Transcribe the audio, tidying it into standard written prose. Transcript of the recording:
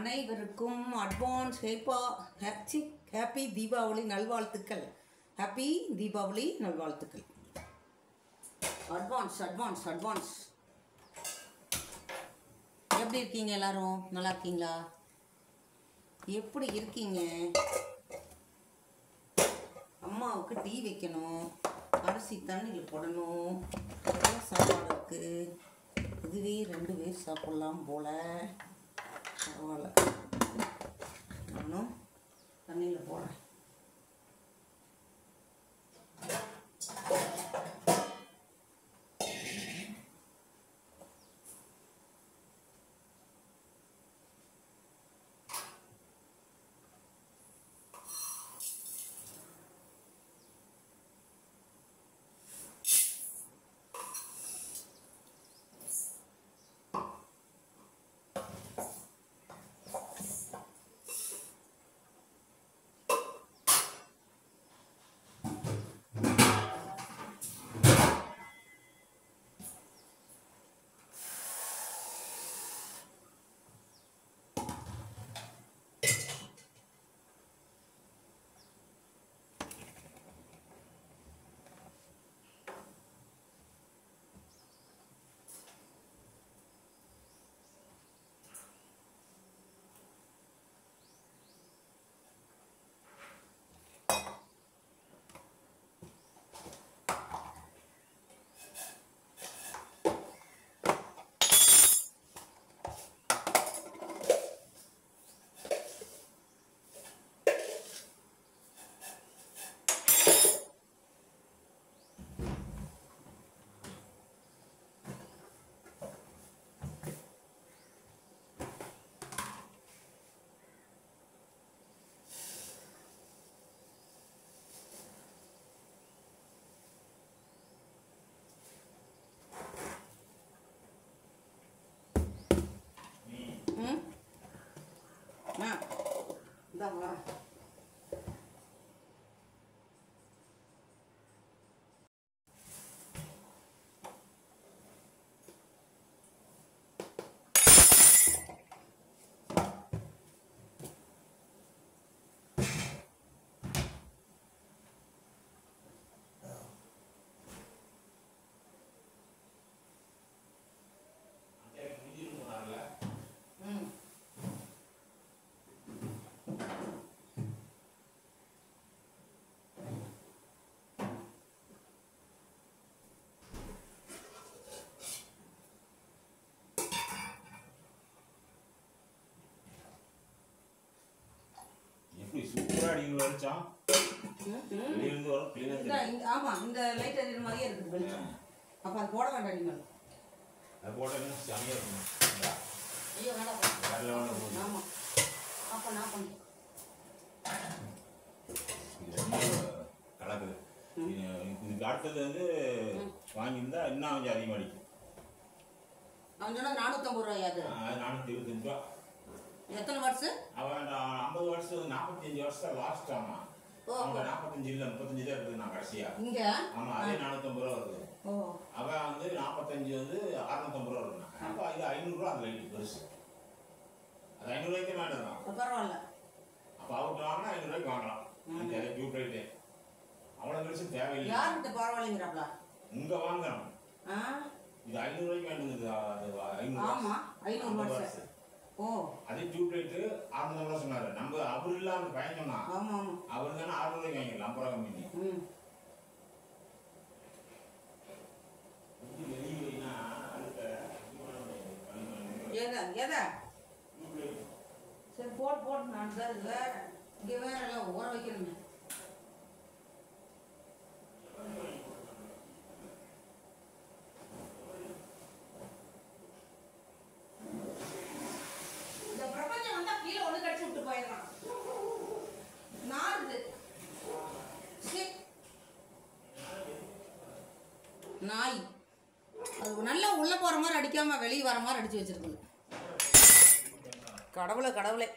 அனைவருக்கும் advance happy Deepavali நல்வாழ்த்துக்கள். Happy Deepavali நல்வாழ்த்துக்கள். அட்வான்ஸ். எப்படி இருக்கீங்க எல்லாரும்? நல்லா இருக்கீங்களா? எப்படி இருக்கீங்க? அம்மாவுக்கு டீ வைக்கணும், அரிசி தண்ணியில் போடணும், சாப்பாடு இருக்கு. இதுவே 2 பேர் சாப்பிடலாம் போல. பரவாயில்ல, நானும் தண்ணியில் போடுறேன். இந்தாங்களா, சூப்பரா அடிங்க வெளிச்சம். வெளியிருந்து வரும் க்ளீனா தெரியும். ஆமா, இந்த லைட் எரியுற மாதிரியே இருக்குது வெளிச்சம். அப்ப அது போட வேண்டாம் நீங்கள். அது போட்டா செமையா இருக்கும். ஐயோ வேண்டாம். வேற லெவல்ல போகுது. ஆமா. அப்ப நான் பண்ணேன். இது கலக்குது. இதுக்கு அடுத்தது வந்து வாங்கியிருந்தா இன்னும் கொஞ்சம் அதிகமாக அடிக்கும். அவன் சொன்னா 450 ரூபாய். அது 425 ரூபா. எத்தனை வருஷம்? அவன் 50 வருஷம் 45 வருஷம் லாஸ்ட் ஆமா. அவன் 45 இல்ல 35 தான் இருக்குது நான் கடைசியா. இங்க ஆமா, அதே 450 ரூபா வருது. அவன் வந்து 45 வந்து 650 ரூபா வருது. அப்ப இது 500 ரூபா அந்த லைட் பெருசு. அது 500 ரூபாய்க்கு வேண்டாம். பரவாயில்ல. அப்ப அவருக்கு வாங்கினா 500 ரூபாய்க்கு வாங்கலாம். இந்த டியூப் லைட்டு அவ்வளவு பெருசு தேவையில்லை. யாருக்கு பரவாயில்லைங்கிறாப்ல? இங்க வாங்கணும். இது 500 ரூபாய்க்கு வேண்டுது. அது 500. ஆமா, 500 வருஷம். ஓ, அதே டியூப் லைட்டு 600 ரூபா சொன்னாரு. நம்ம அவர் இல்ல அந்த பையன் சொன்னா. ஆமா ஆமா, அவர் தானே 600 ரூபாய்க்கு வாங்கிடலாம். 50 ரூபா கம்மி. சரி போட்டு நான் சார் இங்க வேற எல்லாம் ஊற வைக்கிறேங்க. இந்த பிரபஞ்சம் வந்தா கீழே ஒண்ணு கடிச்சு விட்டு போயிடலாம். நாடு நாய் அது நல்லா உள்ள போற மாதிரி அடிக்காம வெளியே வர மாதிரி அடிச்சு வச்சிருக்குது. கடவுளே